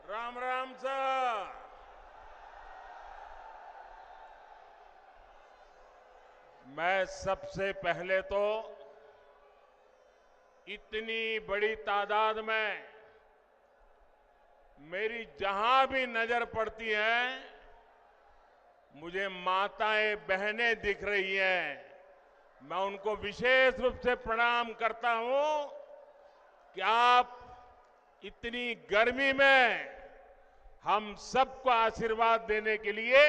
Ram Ram sir. मैं सबसे पहले तो इतनी बड़ी तादाद में मेरी जहां भी नजर पड़ती है मुझे माताएं बहनें दिख रही हैं। मैं उनको विशेष रूप से प्रणाम करता हूं कि आप इतनी गर्मी में हम सबको आशीर्वाद देने के लिए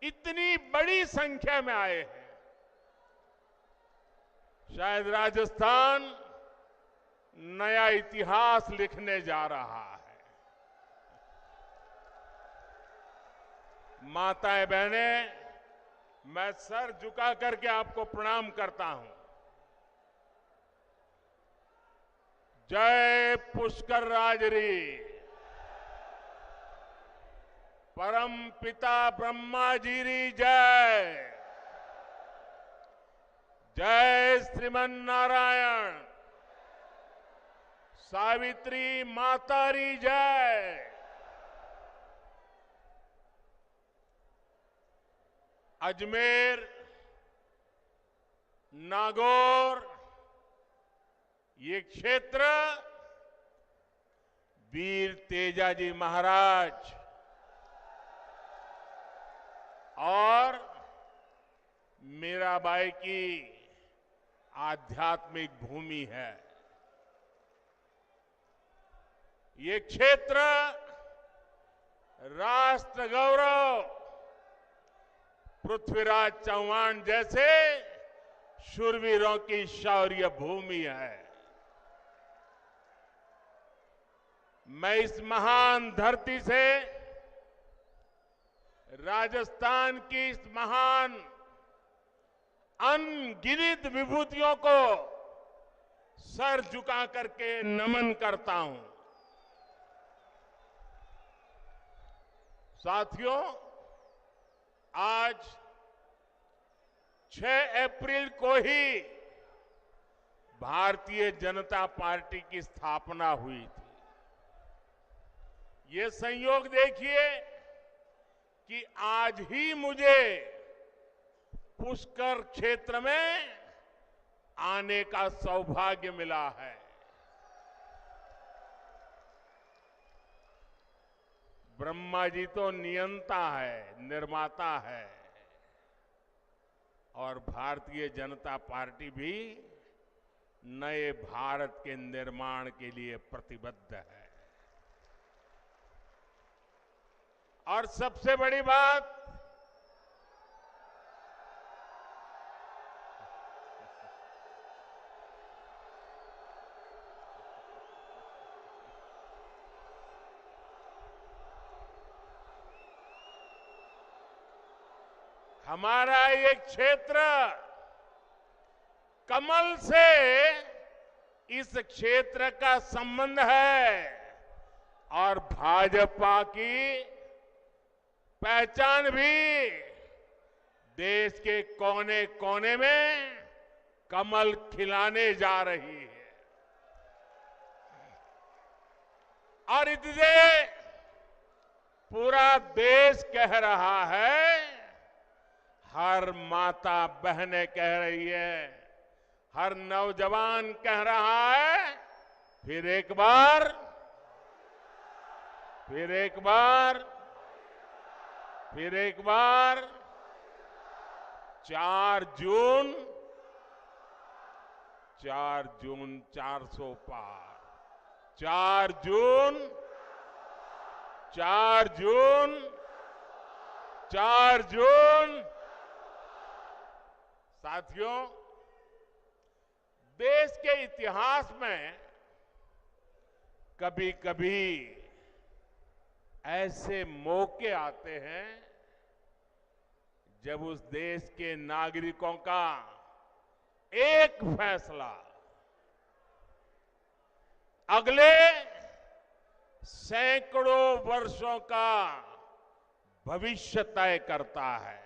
इतनी बड़ी संख्या में आए हैं। शायद राजस्थान नया इतिहास लिखने जा रहा है। माताएं बहनें, मैं सर झुका करके आपको प्रणाम करता हूं। जय पुष्कर राजरी। परम पिता ब्रह्मा जी री जय। जय श्रीमन नारायण। सावित्री माता री जय। अजमेर, नागौर, ये क्षेत्र वीर तेजाजी महाराज और मीराबाई की आध्यात्मिक भूमि है। ये क्षेत्र राष्ट्र गौरव पृथ्वीराज चौहान जैसे शूरवीरों की शौर्य भूमि है। मैं इस महान धरती से राजस्थान की इस महान अनगिनत विभूतियों को सर झुका करके नमन करता हूं। साथियों, आज 6 अप्रैल को ही भारतीय जनता पार्टी की स्थापना हुई थी। ये संयोग देखिए कि आज ही मुझे पुष्कर क्षेत्र में आने का सौभाग्य मिला है। ब्रह्मा जी तो नियंता है, निर्माता है, और भारतीय जनता पार्टी भी नए भारत के निर्माण के लिए प्रतिबद्ध है। और सबसे बड़ी बात, हमारा ये क्षेत्र कमल से इस क्षेत्र का संबंध है और भाजपा की पहचान भी देश के कोने कोने में कमल खिलाने जा रही है। और इसलिए पूरा देश कह रहा है, हर माता बहनें कह रही है, हर नौजवान कह रहा है, फिर एक बार 4 जून 400 पार। 4 जून। साथियों, देश के इतिहास में कभी कभी ऐसे मौके आते हैं जब उस देश के नागरिकों का एक फैसला अगले सैकड़ों वर्षों का भविष्य तय करता है।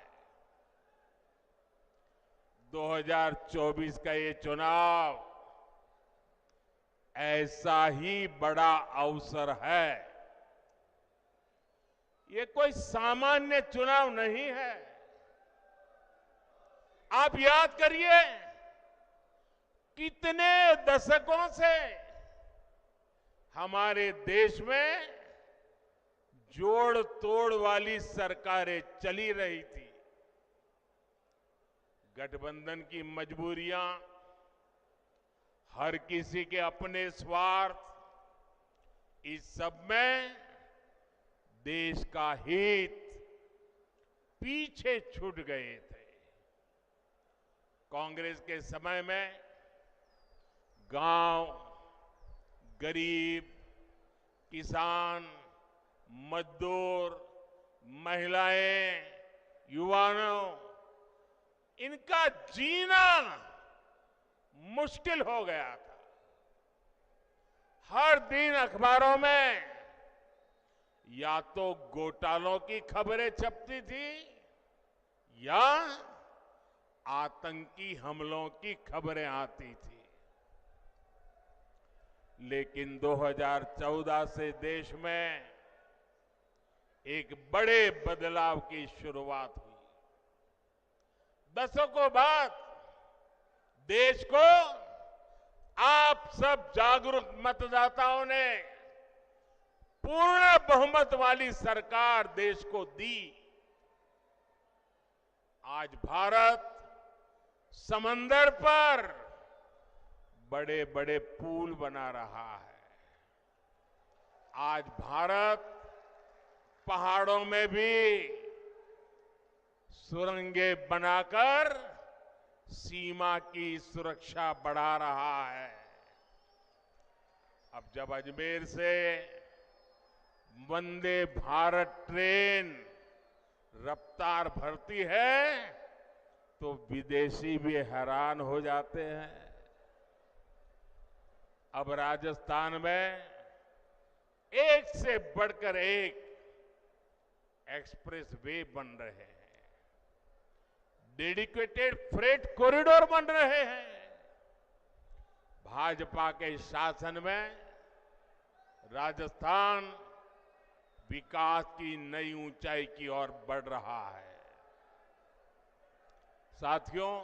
2024 का ये चुनाव ऐसा ही बड़ा अवसर है। ये कोई सामान्य चुनाव नहीं है। आप याद करिए, कितने दशकों से हमारे देश में जोड़ तोड़ वाली सरकारें चली रही थी। गठबंधन की मजबूरियां, हर किसी के अपने स्वार्थ, इस सब में देश का हित पीछे छूट गए थे। कांग्रेस के समय में गांव, गरीब, किसान, मजदूर, महिलाएं, युवाओं, इनका जीना मुश्किल हो गया था। हर दिन अखबारों में या तो घोटालों की खबरें छपती थी या आतंकी हमलों की खबरें आती थी। लेकिन 2014 से देश में एक बड़े बदलाव की शुरुआत हुई। दशकों बाद देश को आप सब जागरूक मतदाताओं ने पूर्ण बहुमत वाली सरकार देश को दी। आज भारत समंदर पर बड़े बड़े पुल बना रहा है। आज भारत पहाड़ों में भी सुरंगें बनाकर सीमा की सुरक्षा बढ़ा रहा है। अब जब अजमेर से वंदे भारत ट्रेन रफ्तार भरती है तो विदेशी भी हैरान हो जाते हैं। अब राजस्थान में एक से बढ़कर एक एक्सप्रेस वे बन रहे हैं, डेडिकेटेड फ्रेट कॉरिडोर बन रहे हैं। भाजपा के शासन में राजस्थान विकास की नई ऊंचाई की ओर बढ़ रहा है। साथियों,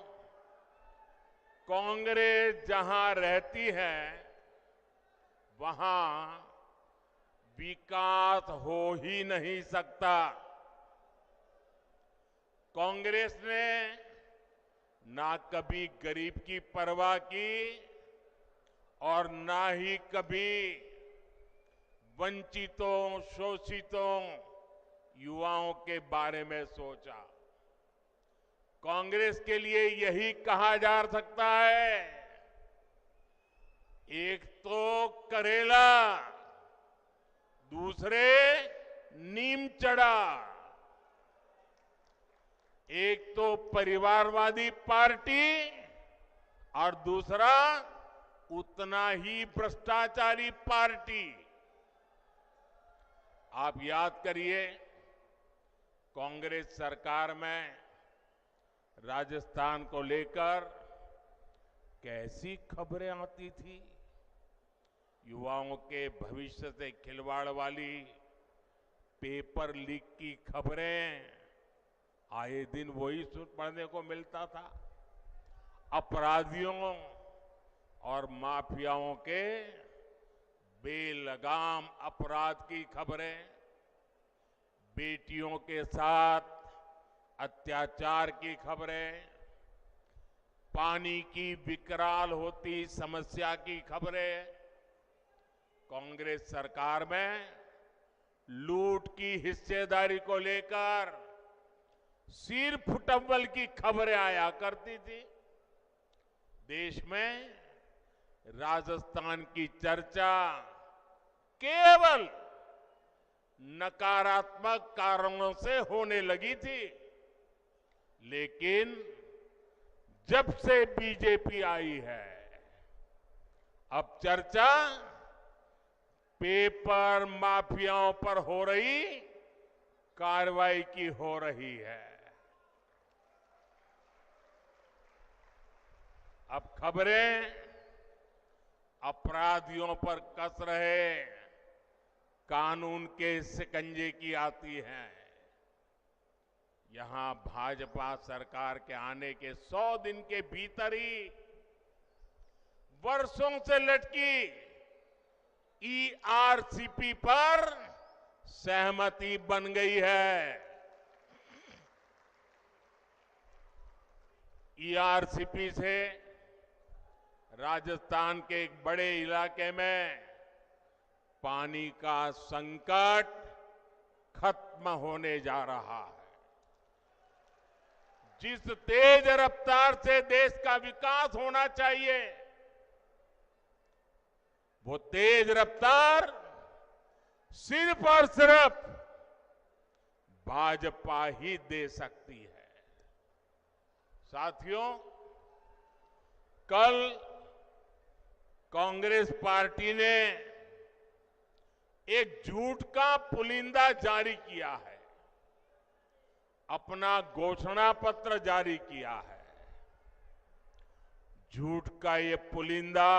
कांग्रेस जहां रहती है वहां विकास हो ही नहीं सकता। कांग्रेस ने ना कभी गरीब की परवाह की और ना ही कभी वंचितों, शोषितों, युवाओं के बारे में सोचा। कांग्रेस के लिए यही कहा जा सकता है, एक तो करेला, दूसरे नीम चढ़ा। एक तो परिवारवादी पार्टी और दूसरा उतना ही भ्रष्टाचारी पार्टी। आप याद करिए, कांग्रेस सरकार में राजस्थान को लेकर कैसी खबरें आती थी। युवाओं के भविष्य से खिलवाड़ वाली पेपर लीक की खबरें आए दिन वही पढ़ने को मिलता था। अपराधियों और माफियाओं के बेलगाम अपराध की खबरें, बेटियों के साथ अत्याचार की खबरें, पानी की विकराल होती समस्या की खबरें, कांग्रेस सरकार में लूट की हिस्सेदारी को लेकर सिर फुटव्वल की खबरें आया करती थी। देश में राजस्थान की चर्चा केवल नकारात्मक कारणों से होने लगी थी। लेकिन जब से बीजेपी आई है, अब चर्चा पेपर माफियाओं पर हो रही कार्रवाई की हो रही है। अब खबरें अपराधियों पर कस रहे कानून के शिकंजे की आती हैं। यहां भाजपा सरकार के आने के 100 दिन के भीतर ही वर्षों से लटकी ईआरसीपी पर सहमति बन गई है। ईआरसीपी से राजस्थान के एक बड़े इलाके में पानी का संकट खत्म होने जा रहा है। जिस तेज रफ्तार से देश का विकास होना चाहिए, वो तेज रफ्तार सिर्फ और सिर्फ भाजपा ही दे सकती है। साथियों, कल कांग्रेस पार्टी ने एक झूठ का पुलिंदा जारी किया है, अपना घोषणा पत्र जारी किया है। झूठ का ये पुलिंदा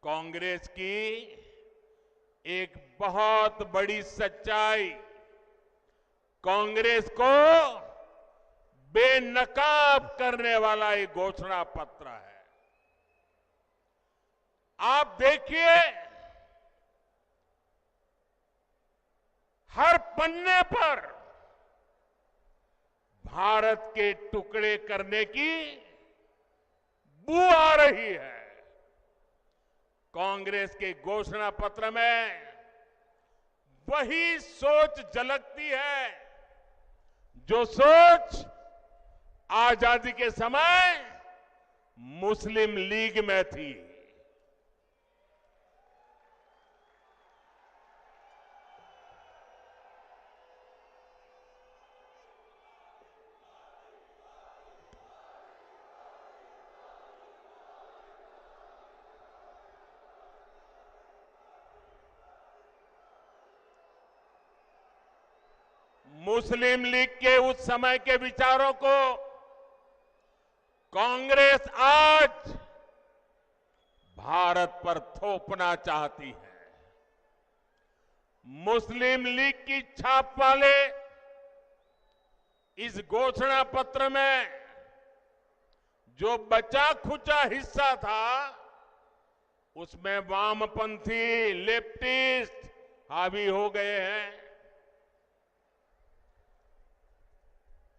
कांग्रेस की एक बहुत बड़ी सच्चाई, कांग्रेस को बेनकाब करने वाला एक घोषणा पत्र है। आप देखिए, हर पन्ने पर भारत के टुकड़े करने की बू आ रही है। कांग्रेस के घोषणा पत्र में वही सोच झलकती है जो सोच आजादी के समय मुस्लिम लीग में थी। मुस्लिम लीग के उस समय के विचारों को कांग्रेस आज भारत पर थोपना चाहती है। मुस्लिम लीग की छाप वाले इस घोषणा पत्र में जो बचा खुचा हिस्सा था, उसमें वामपंथी लेफ्टिस्ट हावी हो गए हैं।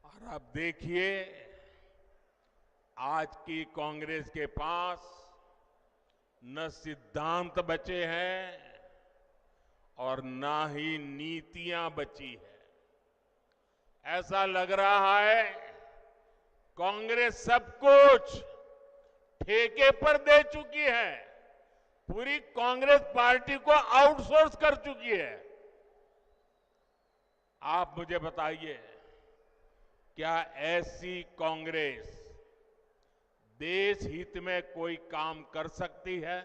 और अब देखिए, आज की कांग्रेस के पास न सिद्धांत बचे हैं और न ही नीतियां बची है। ऐसा लग रहा है कांग्रेस सब कुछ ठेके पर दे चुकी है, पूरी कांग्रेस पार्टी को आउटसोर्स कर चुकी है। आप मुझे बताइए, क्या ऐसी कांग्रेस देश हित में कोई काम कर सकती है?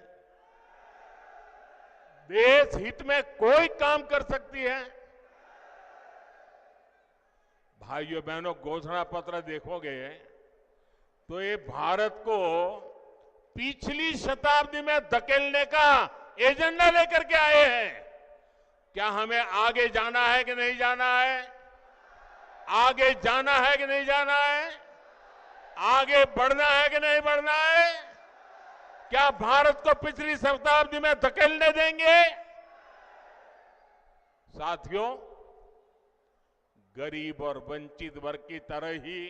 देश हित में कोई काम कर सकती है? भाइयों बहनों, घोषणा पत्र देखोगे तो ये भारत को पिछली शताब्दी में धकेलने का एजेंडा लेकर के आए हैं। क्या हमें आगे जाना है कि नहीं जाना है? आगे जाना है कि नहीं जाना है? आगे बढ़ना है कि नहीं बढ़ना है? क्या भारत को पिछली शताब्दी में धकेलने देंगे? साथियों, गरीब और वंचित वर्ग की तरह ही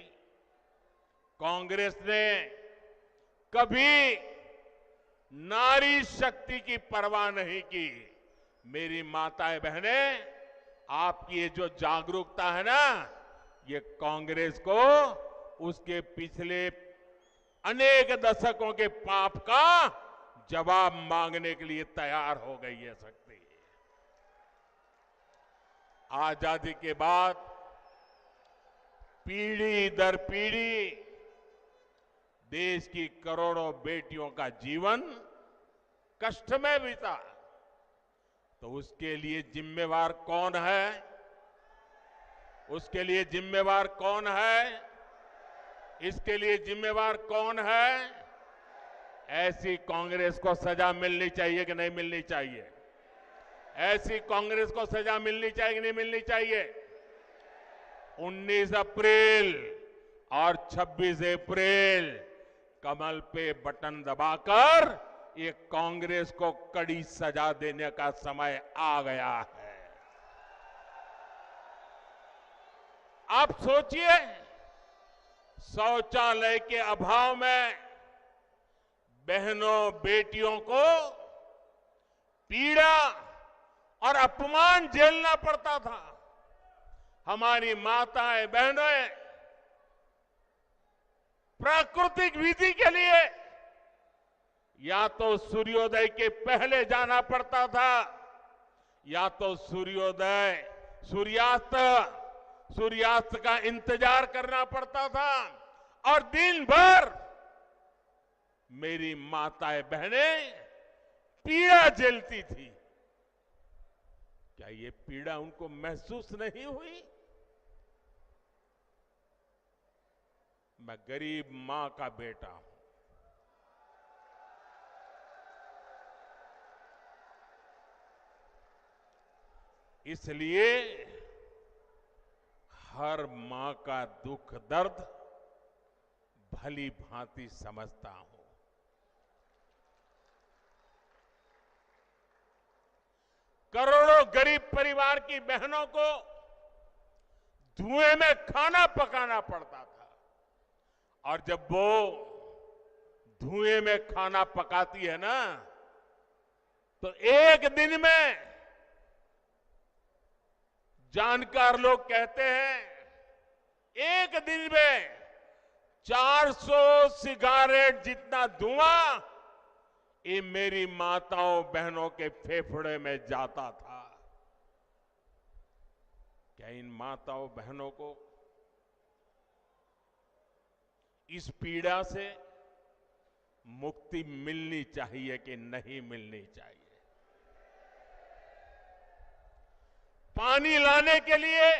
कांग्रेस ने कभी नारी शक्ति की परवाह नहीं की। मेरी माताएं बहनें, आपकी ये जो जागरूकता है ना, ये कांग्रेस को उसके पिछले अनेक दशकों के पाप का जवाब मांगने के लिए तैयार हो गई है शक्ति। आजादी के बाद पीढ़ी दर पीढ़ी देश की करोड़ों बेटियों का जीवन कष्ट में बीता, तो उसके लिए जिम्मेवार कौन है? उसके लिए जिम्मेवार कौन है? इसके लिए जिम्मेवार कौन है? ऐसी कांग्रेस को सजा मिलनी चाहिए कि नहीं मिलनी चाहिए? ऐसी कांग्रेस को सजा मिलनी चाहिए कि नहीं मिलनी चाहिए? 19 अप्रैल और 26 अप्रैल कमल पे बटन दबाकर ये कांग्रेस को कड़ी सजा देने का समय आ गया है। आप सोचिए, शौचालय के अभाव में बहनों बेटियों को पीड़ा और अपमान झेलना पड़ता था। हमारी माताएं बहनें प्राकृतिक विधि के लिए या तो सूर्योदय के पहले जाना पड़ता था या तो सूर्यास्त का इंतजार करना पड़ता था और दिन भर मेरी माताएं बहनें पीड़ा झेलती थी। क्या ये पीड़ा उनको महसूस नहीं हुई? मैं गरीब मां का बेटा हूं। इसलिए हर मां का दुख दर्द भली भांति समझता हूं। करोड़ों गरीब परिवार की बहनों को धुएं में खाना पकाना पड़ता था और जब वो धुएं में खाना पकाती है ना, तो एक दिन में जानकार लोग कहते हैं एक दिन में 400 सिगारेट जितना धुआं ये मेरी माताओं बहनों के फेफड़े में जाता था। क्या इन माताओं बहनों को इस पीड़ा से मुक्ति मिलनी चाहिए कि नहीं मिलनी चाहिए? पानी लाने के लिए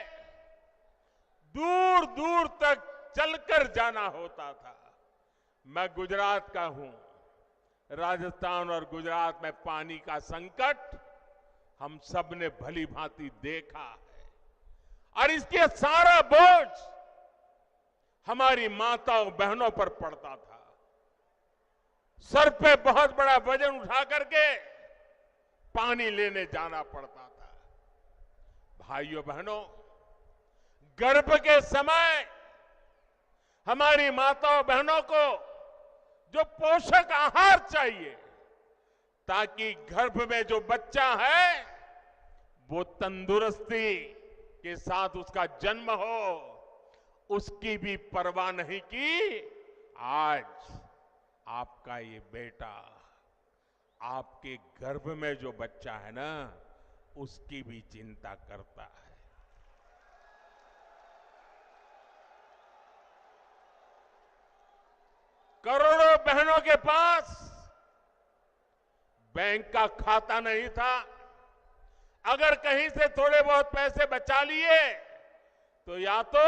दूर दूर तक चलकर जाना होता था। मैं गुजरात का हूं। राजस्थान और गुजरात में पानी का संकट हम सब ने भली भांति देखा है और इसके सारा बोझ हमारी माताओं बहनों पर पड़ता था। सर पे बहुत बड़ा वजन उठा करके पानी लेने जाना पड़ता था। भाइयों बहनों, गर्भ के समय हमारी माताओं बहनों को जो पोषक आहार चाहिए ताकि गर्भ में जो बच्चा है वो तंदुरुस्ती के साथ उसका जन्म हो, उसकी भी परवाह नहीं की। आज आपका ये बेटा आपके गर्भ में जो बच्चा है ना, उसकी भी चिंता करता है। करोड़ों बहनों के पास बैंक का खाता नहीं था। अगर कहीं से थोड़े बहुत पैसे बचा लिए तो या तो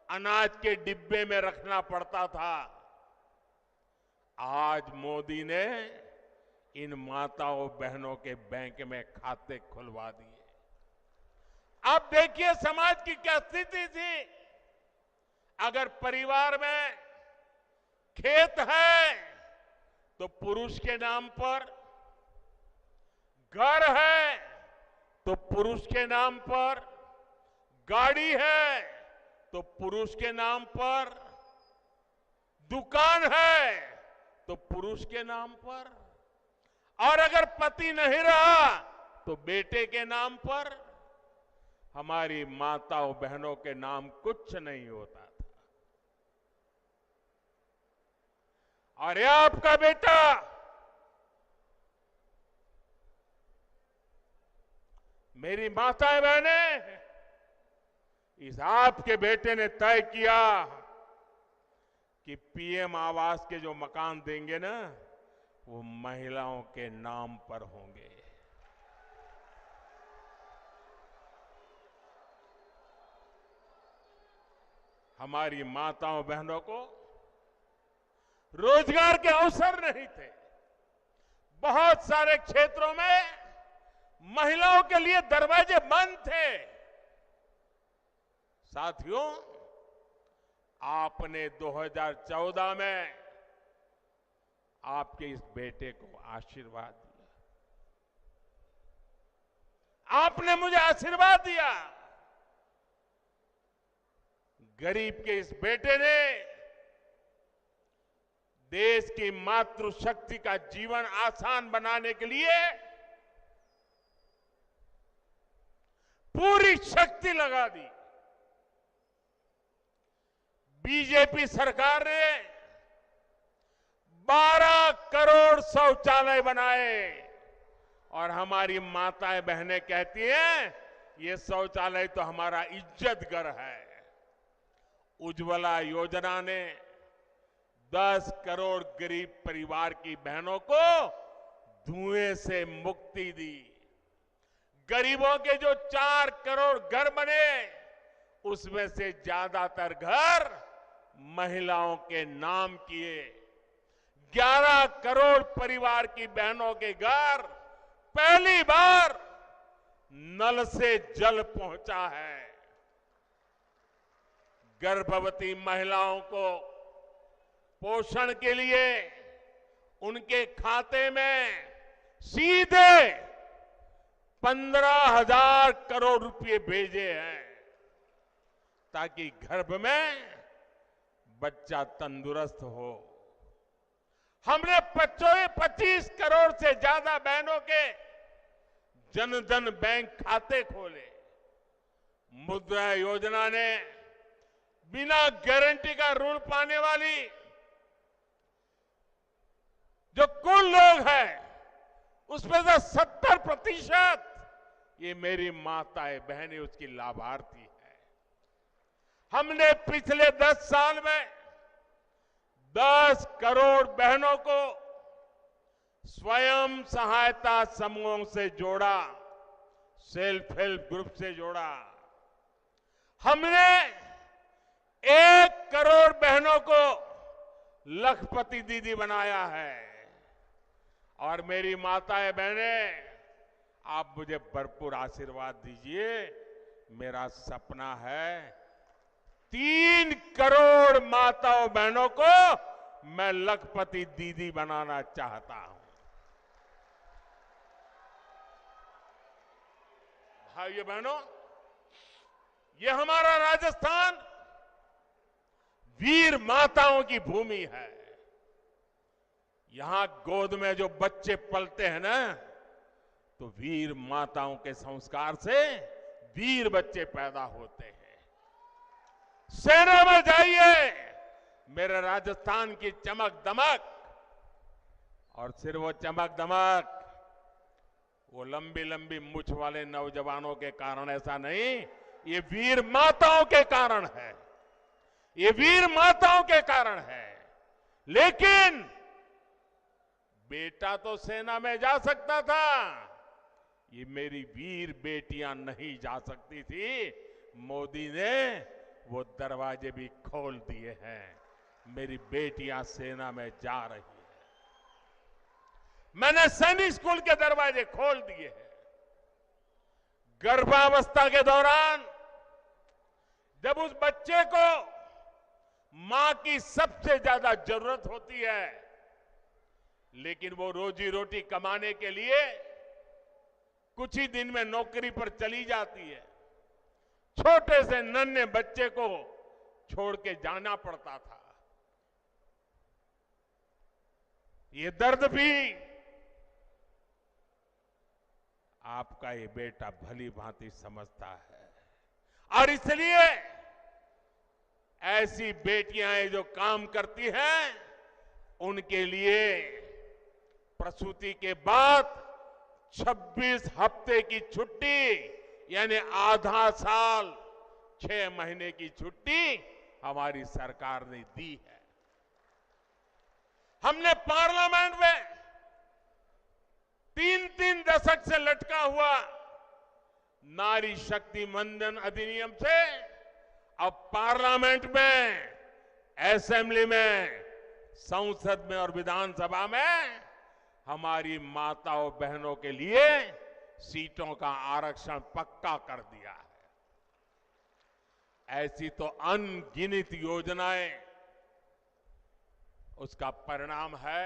अनाज के डिब्बे में रखना पड़ता था। आज मोदी ने इन माताओं बहनों के बैंक में खाते खुलवा दिए। अब देखिए समाज की क्या स्थिति थी। अगर परिवार में खेत है तो पुरुष के नाम पर, घर है तो पुरुष के नाम पर, गाड़ी है तो पुरुष के नाम पर, दुकान है तो पुरुष के नाम पर, और अगर पति नहीं रहा तो बेटे के नाम पर। हमारी माताओं बहनों के नाम कुछ नहीं होता था। और ये आपका बेटा मेरी माताएं बहनें, इस आपके बेटे ने तय किया कि पीएम आवास के जो मकान देंगे ना, वो महिलाओं के नाम पर होंगे। हमारी माताओं बहनों को रोजगार के अवसर नहीं थे। बहुत सारे क्षेत्रों में महिलाओं के लिए दरवाजे बंद थे। साथियों, आपने 2014 में आपके इस बेटे को आशीर्वाद दिया। आपने मुझे आशीर्वाद दिया। गरीब के इस बेटे ने देश की मातृशक्ति का जीवन आसान बनाने के लिए पूरी शक्ति लगा दी। बीजेपी सरकार ने 12 करोड़ शौचालय बनाए और हमारी माताएं बहनें कहती हैं ये शौचालय तो हमारा इज्जत घर है। उज्ज्वला योजना ने 10 करोड़ गरीब परिवार की बहनों को धुएं से मुक्ति दी। गरीबों के जो 4 करोड़ घर बने उसमें से ज्यादातर घर महिलाओं के नाम किए। 11 करोड़ परिवार की बहनों के घर पहली बार नल से जल पहुंचा है। गर्भवती महिलाओं को पोषण के लिए उनके खाते में सीधे 15,000 करोड़ रुपए भेजे हैं ताकि गर्भ में बच्चा तंदुरुस्त हो। हमने 25 करोड़ से ज्यादा बहनों के जनधन बैंक खाते खोले। मुद्रा योजना ने बिना गारंटी का ऋण पाने वाली जो कुल लोग हैं उसमें से 70% ये मेरी माताएं बहनें उसकी लाभार्थी है। हमने पिछले 10 साल में 10 करोड़ बहनों को स्वयं सहायता समूहों से जोड़ा, सेल्फ हेल्प ग्रुप से जोड़ा। हमने 1 करोड़ बहनों को लखपति दीदी बनाया है। और मेरी माताएं बहनें, आप मुझे भरपूर आशीर्वाद दीजिए। मेरा सपना है 3 करोड़ माताओं बहनों को मैं लखपति दीदी बनाना चाहता हूं। भाइयों बहनों, ये हमारा राजस्थान वीर माताओं की भूमि है। यहां गोद में जो बच्चे पलते हैं ना, तो वीर माताओं के संस्कार से वीर बच्चे पैदा होते हैं। सेना में जाइए, मेरे राजस्थान की चमक दमक, और सिर्फ वो चमक दमक वो लंबी लंबी मूंछ वाले नौजवानों के कारण ऐसा नहीं, ये वीर माताओं के कारण है। ये वीर माताओं के कारण है। लेकिन बेटा तो सेना में जा सकता था, ये मेरी वीर बेटियां नहीं जा सकती थी। मोदी ने वो दरवाजे भी खोल दिए हैं। मेरी बेटियां सेना में जा रही है। मैंने सैनिक स्कूल के दरवाजे खोल दिए हैं। गर्भावस्था के दौरान जब उस बच्चे को मां की सबसे ज्यादा जरूरत होती है, लेकिन वो रोजी रोटी कमाने के लिए कुछ ही दिन में नौकरी पर चली जाती है, छोटे से नन्हे बच्चे को छोड़ के जाना पड़ता था। ये दर्द भी आपका ये बेटा भली भांति समझता है। और इसलिए ऐसी बेटियां जो काम करती हैं, उनके लिए प्रसूति के बाद 26 हफ्ते की छुट्टी यानी आधा साल 6 महीने की छुट्टी हमारी सरकार ने दी है। हमने पार्लियामेंट में 3-3 दशक से लटका हुआ नारी शक्ति वंदन अधिनियम से अब पार्लियामेंट में, असेंबली में, संसद में और विधानसभा में हमारी माताओं बहनों के लिए सीटों का आरक्षण पक्का कर दिया है। ऐसी तो अनगिनत योजनाएं, उसका परिणाम है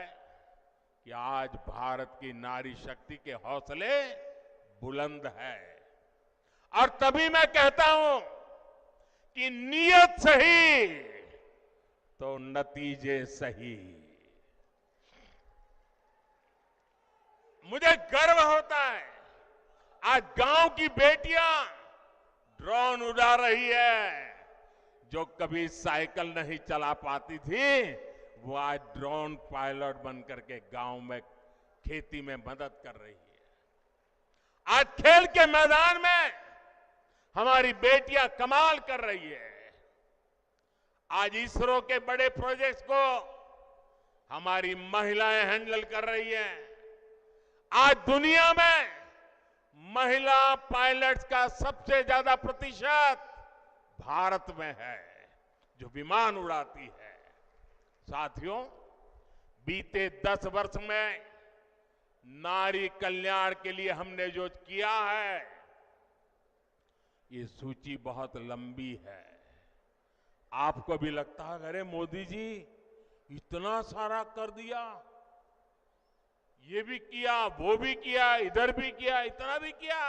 कि आज भारत की नारी शक्ति के हौसले बुलंद है। और तभी मैं कहता हूं कि नीयत सही तो नतीजे सही। मुझे गर्व होता है, आज गांव की बेटियां ड्रोन उड़ा रही है। जो कभी साइकिल नहीं चला पाती थी, वो आज ड्रोन पायलट बनकर के गांव में खेती में मदद कर रही है। आज खेल के मैदान में हमारी बेटियां कमाल कर रही है। आज इसरो के बड़े प्रोजेक्ट्स को हमारी महिलाएं हैंडल कर रही हैं। आज दुनिया में महिला पायलट्स का सबसे ज्यादा प्रतिशत भारत में है, जो विमान उड़ाती है। साथियों, बीते 10 वर्ष में नारी कल्याण के लिए हमने जो किया है, ये सूची बहुत लंबी है। आपको भी लगता है, अरे मोदी जी इतना सारा कर दिया, ये भी किया, वो भी किया, इधर भी किया, इतना भी किया।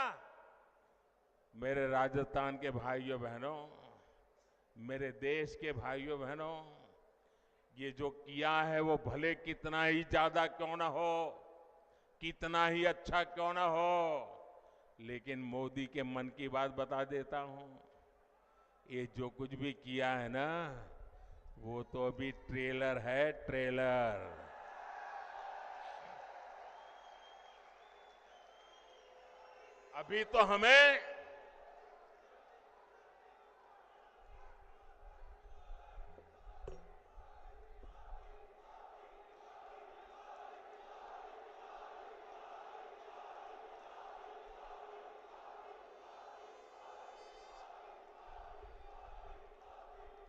मेरे राजस्थान के भाइयों बहनों, मेरे देश के भाइयों बहनों, ये जो किया है वो भले कितना ही ज्यादा क्यों ना हो, कितना ही अच्छा क्यों ना हो, लेकिन मोदी के मन की बात बता देता हूं, ये जो कुछ भी किया है ना, वो तो अभी ट्रेलर है, ट्रेलर। अभी तो हमें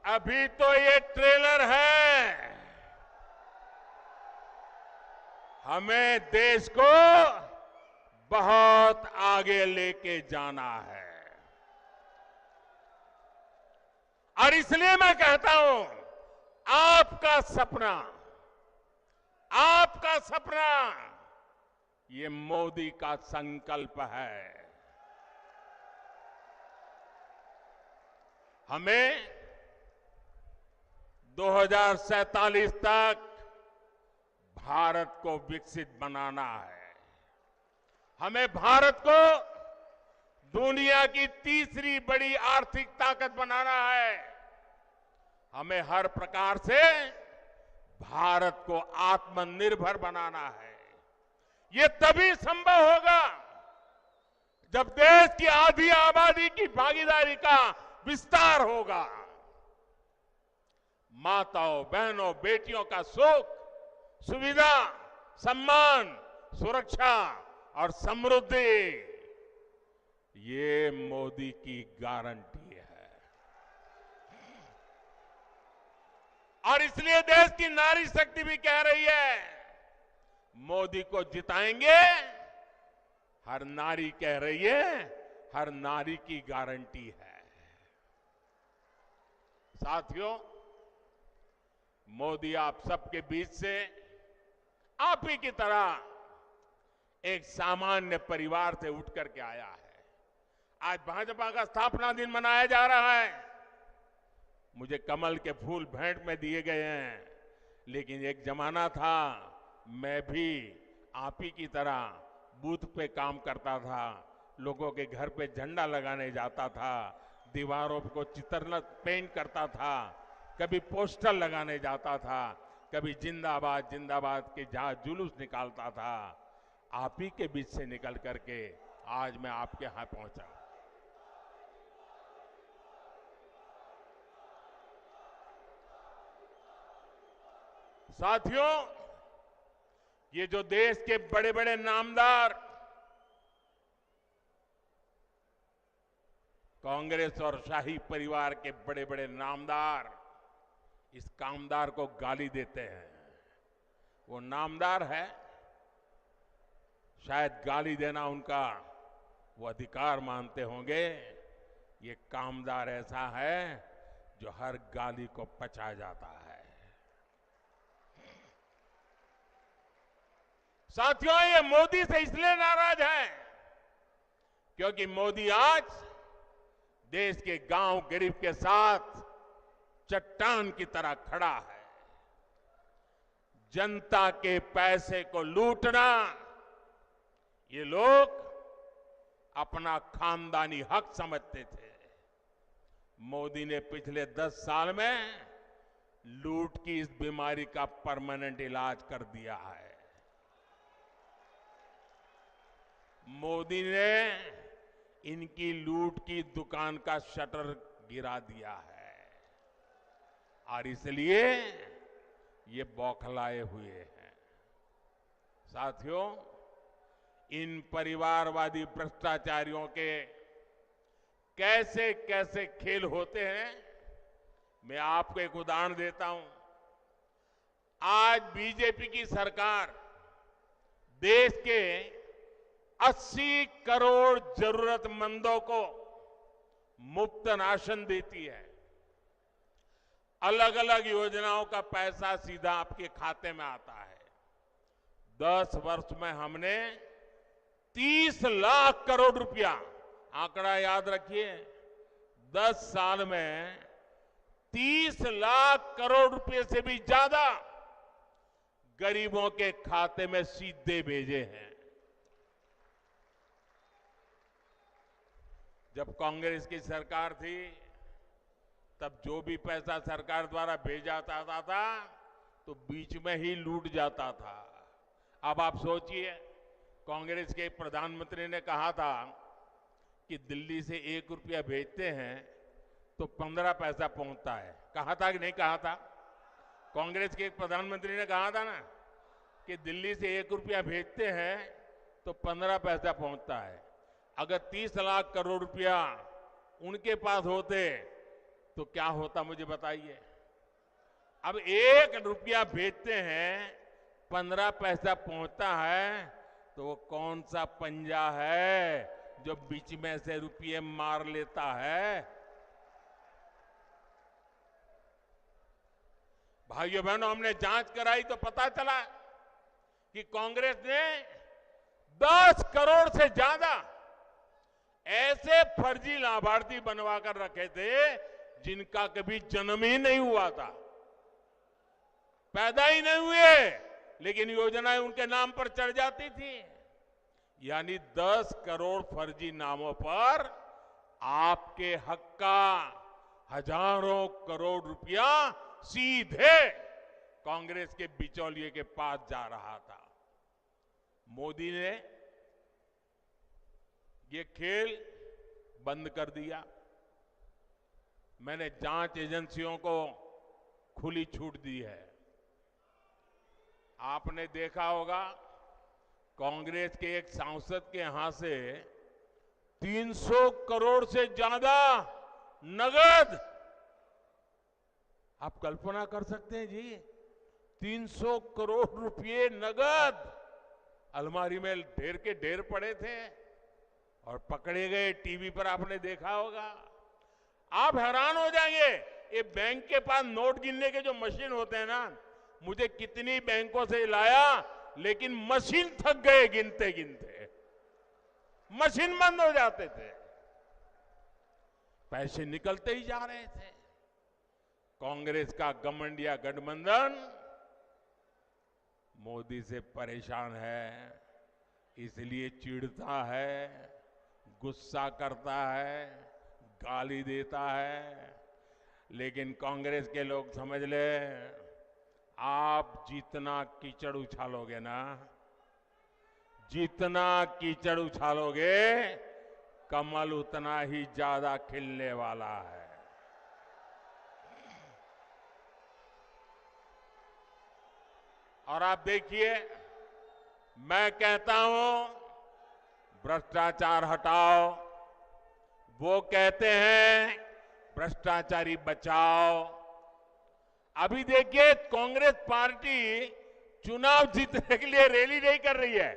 अभी तो ये ट्रेलर है। हमें देश को बहुत आगे लेके जाना है। और इसलिए मैं कहता हूं, आपका सपना, आपका सपना, ये मोदी का संकल्प है। हमें 2047 तक भारत को विकसित बनाना है। हमें भारत को दुनिया की तीसरी बड़ी आर्थिक ताकत बनाना है। हमें हर प्रकार से भारत को आत्मनिर्भर बनाना है। ये तभी संभव होगा जब देश की आधी आबादी की भागीदारी का विस्तार होगा। माताओं, बहनों, बेटियों का सुख, सुविधा, सम्मान, सुरक्षा और समृद्धि, ये मोदी की गारंटी है। और इसलिए देश की नारी शक्ति भी कह रही है, मोदी को जिताएंगे। हर नारी कह रही है, हर नारी की गारंटी है। साथियों, मोदी आप सबके बीच से आप ही की तरह एक सामान्य परिवार से उठ करके आया है। आज भाजपा का स्थापना दिन मनाया जा रहा है। मुझे कमल के फूल भेंट में दिए गए हैं, लेकिन एक जमाना था, मैं भी आप ही की तरह बूथ पे काम करता था, लोगों के घर पे झंडा लगाने जाता था, दीवारों को चित्र पेंट करता था, कभी पोस्टर लगाने जाता था, कभी जिंदाबाद जिंदाबाद के जहां जुलूस निकालता था। आप ही के बीच से निकल करके आज मैं आपके यहां पहुंचा। साथियों, ये जो देश के बड़े बड़े नामदार कांग्रेस और शाही परिवार के बड़े बड़े नामदार इस कामदार को गाली देते हैं, वो नामदार है, शायद गाली देना उनका वो अधिकार मानते होंगे। ये कामदार ऐसा है जो हर गाली को पचा जाता है। साथियों, ये मोदी से इसलिए नाराज है क्योंकि मोदी आज देश के गांव गरीब के साथ चट्टान की तरह खड़ा है। जनता के पैसे को लूटना ये लोग अपना खानदानी हक समझते थे। मोदी ने पिछले 10 साल में लूट की इस बीमारी का परमानेंट इलाज कर दिया है। मोदी ने इनकी लूट की दुकान का शटर गिरा दिया है और इसलिए ये बौखलाए हुए हैं। साथियों, इन परिवारवादी भ्रष्टाचारियों के कैसे कैसे खेल होते हैं, मैं आपको एक उदाहरण देता हूं। आज बीजेपी की सरकार देश के 80 करोड़ जरूरतमंदों को मुफ्त राशन देती है। अलग अलग योजनाओं का पैसा सीधा आपके खाते में आता है। 10 वर्ष में हमने 30 लाख करोड़ रुपया, आंकड़ा याद रखिए, 10 साल में 30 लाख करोड़ रुपए से भी ज्यादा गरीबों के खाते में सीधे भेजे हैं। जब कांग्रेस की सरकार थी तब जो भी पैसा सरकार द्वारा भेजा जाता था तो बीच में ही लूट जाता था। अब आप सोचिए, कांग्रेस के प्रधानमंत्री ने कहा था कि दिल्ली से 1 रुपया भेजते हैं तो 15 पैसा पहुंचता है। कहा था कि नहीं कहा था? कांग्रेस के एक प्रधानमंत्री ने कहा था ना कि दिल्ली से 1 रुपया भेजते हैं तो 15 पैसा पहुंचता है। अगर 30 लाख करोड़ रुपया उनके पास होते तो क्या होता, मुझे बताइए। अब 1 रुपया भेजते हैं, 15 पैसा पहुंचता है, तो वो कौन सा पंजा है जो बीच में से रुपये मार लेता है? भाइयों बहनों, हमने जांच कराई तो पता चला कि कांग्रेस ने 10 करोड़ से ज्यादा ऐसे फर्जी लाभार्थी बनवा कर रखे थे जिनका कभी जन्म ही नहीं हुआ था, पैदा ही नहीं हुए, लेकिन योजनाएं उनके नाम पर चढ़ जाती थी। यानी 10 करोड़ फर्जी नामों पर आपके हक का हजारों करोड़ रुपया सीधे कांग्रेस के बिचौलिए के पास जा रहा था। मोदी ने ये खेल बंद कर दिया। मैंने जांच एजेंसियों को खुली छूट दी है। आपने देखा होगा, कांग्रेस के एक सांसद के यहां से 300 करोड़ से ज्यादा नगद, आप कल्पना कर सकते हैं जी, 300 करोड़ रुपए नगद अलमारी में ढेर के ढेर पड़े थे और पकड़े गए। टीवी पर आपने देखा होगा। आप हैरान हो जाएंगे, ये बैंक के पास नोट गिनने के जो मशीन होते हैं ना, मुझे कितनी बैंकों से लाया, लेकिन मशीन थक गए गिनते गिनते, मशीन बंद हो जाते थे, पैसे निकलते ही जा रहे थे। कांग्रेस का घमंडिया गठबंधन मोदी से परेशान है, इसलिए चिढ़ता है, गुस्सा करता है, गाली देता है। लेकिन कांग्रेस के लोग समझ ले, आप जितना कीचड़ उछालोगे ना, जितना कीचड़ उछालोगे, कमल उतना ही ज्यादा खिलने वाला है। और आप देखिए, मैं कहता हूं भ्रष्टाचार हटाओ, वो कहते हैं भ्रष्टाचारी बचाओ। अभी देखिए, कांग्रेस पार्टी चुनाव जीतने के लिए रैली नहीं कर रही है,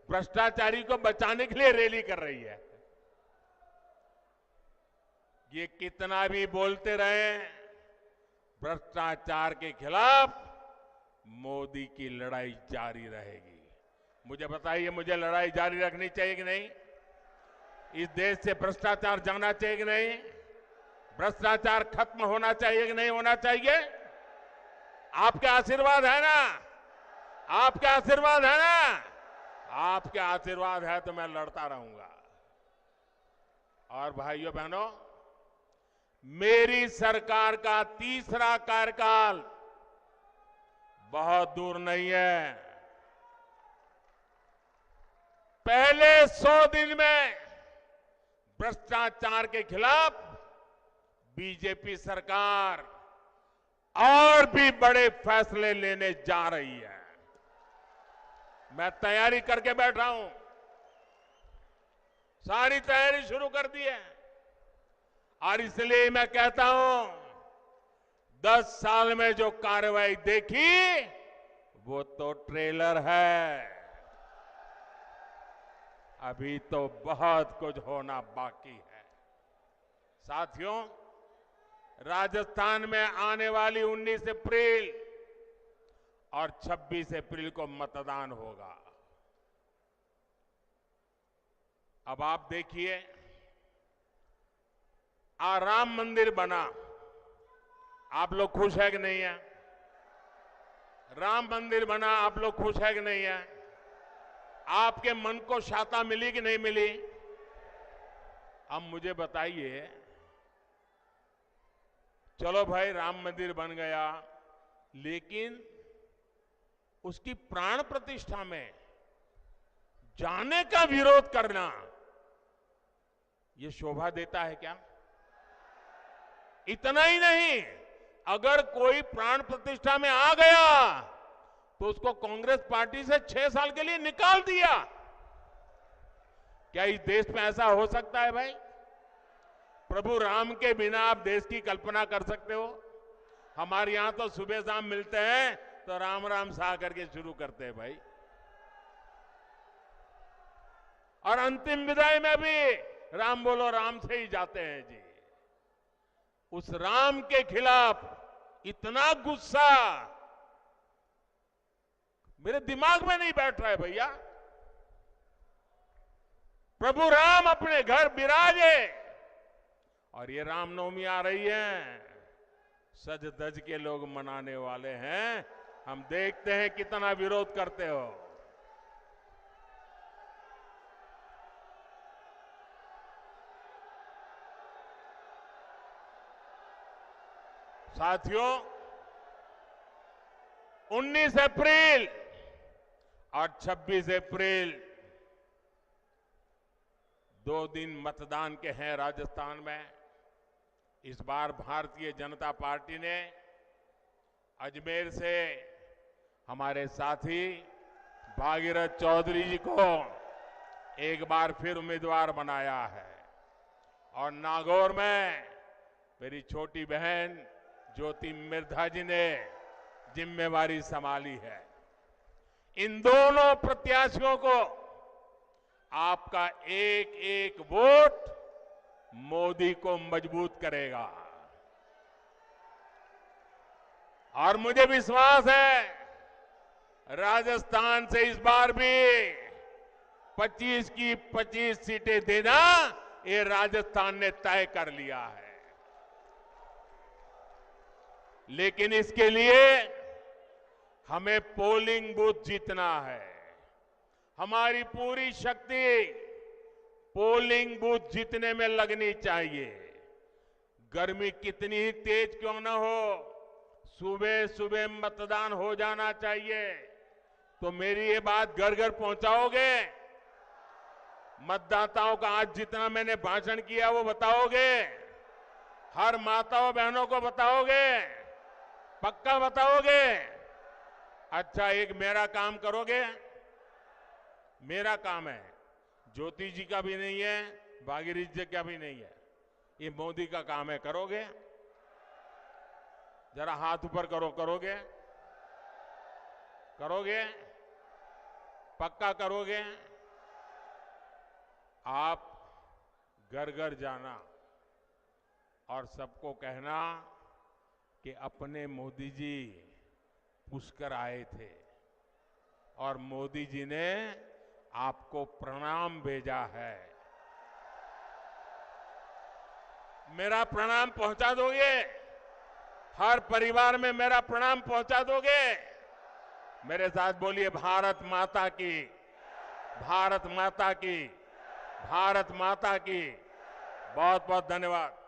भ्रष्टाचारी को बचाने के लिए रैली कर रही है। ये कितना भी बोलते रहे, भ्रष्टाचार के खिलाफ मोदी की लड़ाई जारी रहेगी। मुझे बताइए, मुझे लड़ाई जारी रखनी चाहिए कि नहीं? इस देश से भ्रष्टाचार जाना चाहिए कि नहीं? भ्रष्टाचार खत्म होना चाहिए कि नहीं होना चाहिए? आपके आशीर्वाद है ना? आपके आशीर्वाद है ना? आपके आशीर्वाद है तो मैं लड़ता रहूंगा। और भाइयों बहनों, मेरी सरकार का तीसरा कार्यकाल बहुत दूर नहीं है। पहले 100 दिन में भ्रष्टाचार के खिलाफ बीजेपी सरकार और भी बड़े फैसले लेने जा रही है। मैं तैयारी करके बैठा हूं, सारी तैयारी शुरू कर दी है। और इसलिए मैं कहता हूं, 10 साल में जो कार्रवाई देखी वो तो ट्रेलर है, अभी तो बहुत कुछ होना बाकी है। साथियों, राजस्थान में आने वाली 19 अप्रैल और 26 अप्रैल को मतदान होगा। अब आप देखिए, राम मंदिर बना, आप लोग खुश है कि नहीं है? राम मंदिर बना, आप लोग खुश है कि नहीं है? आपके मन को शांति मिली कि नहीं मिली? अब मुझे बताइए, चलो भाई राम मंदिर बन गया, लेकिन उसकी प्राण प्रतिष्ठा में जाने का विरोध करना ये शोभा देता है क्या? इतना ही नहीं, अगर कोई प्राण प्रतिष्ठा में आ गया तो उसको कांग्रेस पार्टी से 6 साल के लिए निकाल दिया। क्या इस देश में ऐसा हो सकता है भाई? प्रभु राम के बिना आप देश की कल्पना कर सकते हो? हमारे यहां तो सुबह शाम मिलते हैं तो राम राम सा करके शुरू करते हैं भाई। और अंतिम विदाई में भी राम बोलो राम से ही जाते हैं जी। उस राम के खिलाफ इतना गुस्सा मेरे दिमाग में नहीं बैठ रहा है भैया। प्रभु राम अपने घर विराजे, और ये रामनवमी आ रही है, सज धज के लोग मनाने वाले हैं। हम देखते हैं कितना विरोध करते हो। साथियों, 19 अप्रैल और 26 अप्रैल 2 दिन मतदान के हैं राजस्थान में। इस बार भारतीय जनता पार्टी ने अजमेर से हमारे साथी भागीरथ चौधरी जी को एक बार फिर उम्मीदवार बनाया है, और नागौर में मेरी छोटी बहन ज्योति मिर्धा जी ने जिम्मेवारी संभाली है। इन दोनों प्रत्याशियों को आपका एक एक वोट मोदी को मजबूत करेगा। और मुझे विश्वास है, राजस्थान से इस बार भी 25 की 25 सीटें देना ये राजस्थान ने तय कर लिया है। लेकिन इसके लिए हमें पोलिंग बूथ जीतना है। हमारी पूरी शक्ति पोलिंग बूथ जीतने में लगनी चाहिए। गर्मी कितनी ही तेज क्यों न हो, सुबह सुबह मतदान हो जाना चाहिए। तो मेरी ये बात घर घर पहुंचाओगे? मतदाताओं का आज जितना मैंने भाषण किया वो बताओगे? हर माताओं बहनों को बताओगे? पक्का बताओगे? अच्छा, एक मेरा काम करोगे? मेरा काम है, ज्योति जी का भी नहीं है, भागीरथ जी का भी नहीं है, ये मोदी का काम है। करोगे? जरा हाथ ऊपर करो। करोगे? करोगे? पक्का करोगे? आप घर घर जाना, और सबको कहना कि अपने मोदी जी पुष्कर आए थे और मोदी जी ने आपको प्रणाम भेजा है। मेरा प्रणाम पहुंचा दोगे? हर परिवार में मेरा प्रणाम पहुंचा दोगे? मेरे साथ बोलिए, भारत माता की, भारत माता की, भारत माता की। बहुत बहुत धन्यवाद।